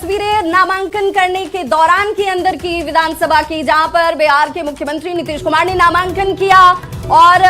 तस्वीरें नामांकन करने के दौरान के अंदर की विधानसभा की, जहां पर बिहार के मुख्यमंत्री नीतीश कुमार ने नामांकन किया और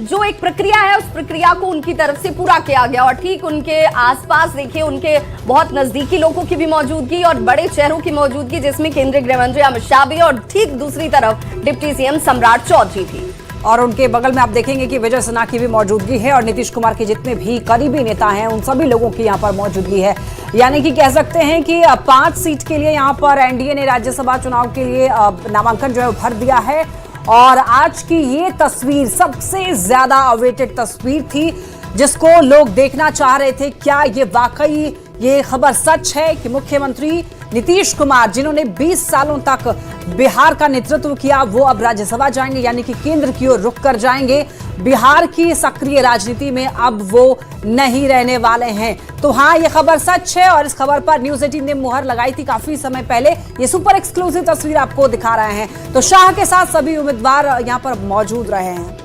जो एक प्रक्रिया है उस प्रक्रिया को उनकी तरफ से पूरा किया गया। और ठीक उनके आसपास देखिए उनके बहुत नजदीकी लोगों की भी मौजूदगी और बड़े चेहरों की मौजूदगी, जिसमें केंद्रीय गृह मंत्री अमित शाह भी और ठीक दूसरी तरफ डिप्टी सीएम सम्राट चौधरी भी। और उनके बगल में आप देखेंगे कि विजय सिन्हा की भी मौजूदगी है और नीतीश कुमार के जितने भी करीबी नेता हैं उन सभी लोगों की यहाँ पर मौजूदगी है। यानी कि कह सकते हैं कि 5 सीट के लिए यहाँ पर एनडीए ने राज्यसभा चुनाव के लिए नामांकन जो है भर दिया है। और आज की ये तस्वीर सबसे ज्यादा अवेटेड तस्वीर थी, जिसको लोग देखना चाह रहे थे। क्या ये वाकई ये खबर सच है कि मुख्यमंत्री नीतीश कुमार, जिन्होंने 20 सालों तक बिहार का नेतृत्व किया, वो अब राज्यसभा जाएंगे, यानी कि केंद्र की ओर रुख कर जाएंगे। बिहार की सक्रिय राजनीति में अब वो नहीं रहने वाले हैं। तो हाँ, ये खबर सच है और इस खबर पर न्यूज़ 18 ने मुहर लगाई थी काफी समय पहले। ये सुपर एक्सक्लूसिव तस्वीर आपको दिखा रहे हैं। तो शाह के साथ सभी उम्मीदवार यहाँ पर मौजूद रहे हैं।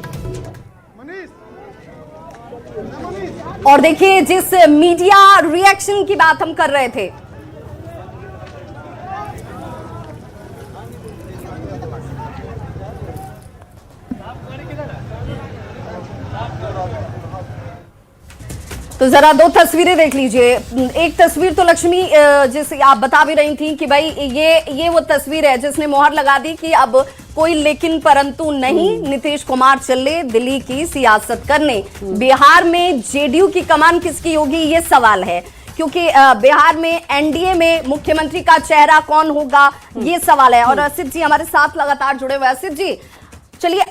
और देखिए, जिस मीडिया रिएक्शन की बात हम कर रहे थे, तो जरा 2 तस्वीरें देख लीजिए। एक तस्वीर तो लक्ष्मी जिसे आप बता भी रही थी कि भाई ये वो तस्वीर है जिसने मोहर लगा दी कि अब कोई लेकिन परंतु नहीं, नीतीश कुमार चले दिल्ली की सियासत करने। बिहार में जेडीयू की कमान किसकी होगी, ये सवाल है, क्योंकि बिहार में एनडीए में मुख्यमंत्री का चेहरा कौन होगा, ये सवाल है। और असित जी हमारे साथ लगातार जुड़े हुए। असित जी चलिए,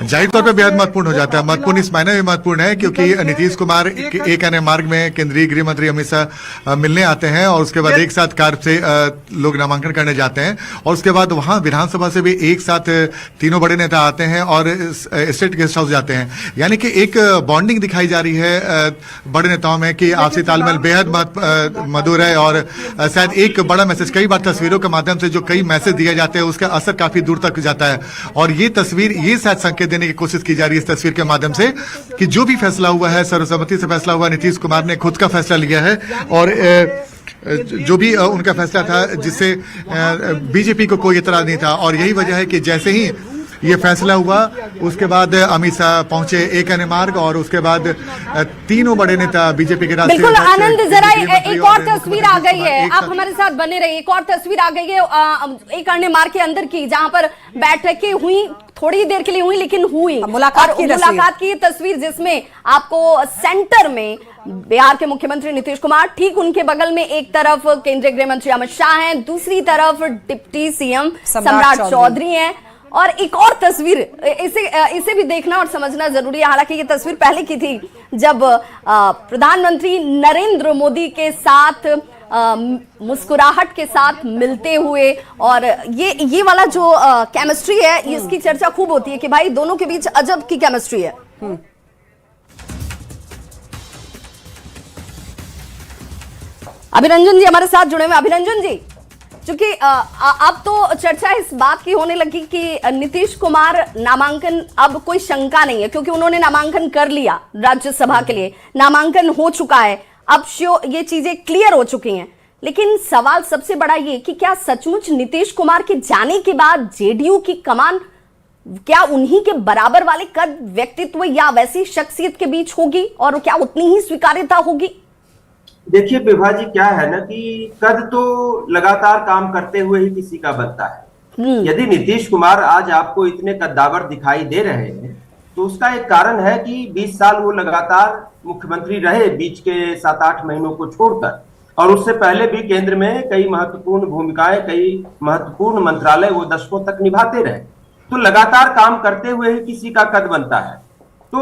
जाहिर तौर पे बेहद महत्वपूर्ण हो जाता है। महत्वपूर्ण इस मायने में महत्वपूर्ण है क्योंकि नीतीश कुमार एक आने मार्ग में केंद्रीय गृह मंत्री अमित शाह मिलने आते हैं और उसके बाद एक साथ कार से लोग नामांकन करने जाते हैं और उसके बाद वहां विधानसभा से भी एक साथ तीनों बड़े नेता आते हैं और स्टेट गेस्ट हाउस जाते हैं। यानी कि एक बॉन्डिंग दिखाई जा रही है बड़े नेताओं में कि आपसी तालमेल बेहद मधुर है। और शायद एक बड़ा मैसेज, कई बार तस्वीरों के माध्यम से जो कई मैसेज दिए जाते हैं उसका असर काफी दूर तक जाता है। और ये तस्वीर ये शायद संकेत देने की कोशिश की जा रही है इस तस्वीर के माध्यम से कि जो भी फैसला हुआ है, सर्वसम्मति से फैसला हुआ, नीतीश कुमार ने खुद का फैसला लिया है और जो भी उनका फैसला था जिससे बीजेपी को कोई इतराज नहीं था। और यही वजह है कि जैसे ही ये फैसला हुआ उसके बाद अमित शाह पहुंचे एक अन्य मार्ग और उसके बाद तीनों बड़े नेता बीजेपी के राष्ट्रीय बिल्कुल आनंद, जरा एक और तस्वीर आ गई है, आप हमारे साथ बने रहिए। एक और तस्वीर आ गई है एक अन्य मार्ग के अंदर की, जहां पर बैठकें हुई, थोड़ी देर के लिए हुई लेकिन हुई, मुलाकात की तस्वीर, जिसमें आपको सेंटर में बिहार के मुख्यमंत्री नीतीश कुमार, ठीक उनके बगल में एक तरफ केंद्रीय गृह मंत्री अमित शाह हैं, दूसरी तरफ डिप्टी सीएम सम्राट चौधरी हैं। और एक और तस्वीर, इसे भी देखना और समझना जरूरी है। हालांकि ये तस्वीर पहले की थी जब प्रधानमंत्री नरेंद्र मोदी के साथ मुस्कुराहट के साथ मिलते हुए, और ये वाला जो केमिस्ट्री है इसकी चर्चा खूब होती है कि भाई दोनों के बीच अजब की केमिस्ट्री है। अभिरंजन जी हमारे साथ जुड़े हुए। अभिरंजन जी, क्योंकि अब तो चर्चा इस बात की होने लगी कि नीतीश कुमार नामांकन, अब कोई शंका नहीं है क्योंकि उन्होंने नामांकन कर लिया, राज्यसभा के लिए नामांकन हो चुका है, अब ये चीजें क्लियर हो चुकी हैं। लेकिन सवाल सबसे बड़ा ये कि क्या सचमुच नीतीश कुमार के जाने के बाद जेडीयू की कमान क्या उन्हीं के बराबर वाले कद, व्यक्तित्व या वैसी शख्सियत के बीच होगी और क्या उतनी ही स्वीकार्यता होगी? देखिए विभा जी, क्या है ना कि कद तो लगातार काम करते हुए ही किसी का बनता है। यदि नीतीश कुमार आज आपको इतने कद्दावर दिखाई दे रहे हैं तो उसका एक कारण है कि 20 साल वो लगातार मुख्यमंत्री रहे, बीच के 7-8 महीनों को छोड़कर, और उससे पहले भी केंद्र में कई महत्वपूर्ण भूमिकाएं, कई महत्वपूर्ण मंत्रालय वो दशकों तक निभाते रहे। तो लगातार काम करते हुए ही किसी का कद बनता है। तो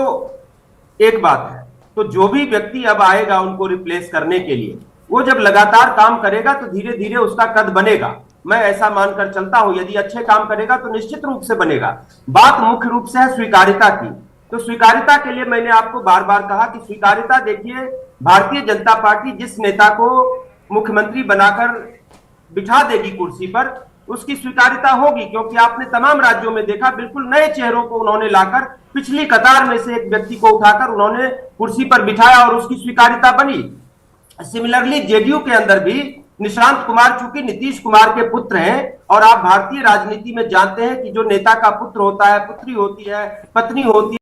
एक बात है, तो जो भी व्यक्ति अब आएगा उनको रिप्लेस करने के लिए, वो जब लगातार काम करेगा तो धीरे धीरे उसका कद बनेगा। मैं ऐसा मानकर चलता हूं, यदि अच्छे काम करेगा तो निश्चित रूप से बनेगा। बात मुख्य रूप से है स्वीकार्यता की। तो स्वीकार्यता के लिए मैंने आपको बार बार कहा कि स्वीकार्यता, देखिए भारतीय जनता पार्टी जिस नेता को मुख्यमंत्री बनाकर बिठा देगी कुर्सी पर, उसकी स्वीकार्यता होगी, क्योंकि आपने तमाम राज्यों में देखा बिल्कुल नए चेहरों को उन्होंने लाकर पिछली कतार में से एक व्यक्ति को उठाकर उन्होंने कुर्सी पर बिठाया और उसकी स्वीकार्यता बनी। सिमिलरली जेडीयू के अंदर भी निशांत कुमार चूंकि नीतीश कुमार के पुत्र हैं, और आप भारतीय राजनीति में जानते हैं कि जो नेता का पुत्र होता है, पुत्री होती है, पत्नी होती है,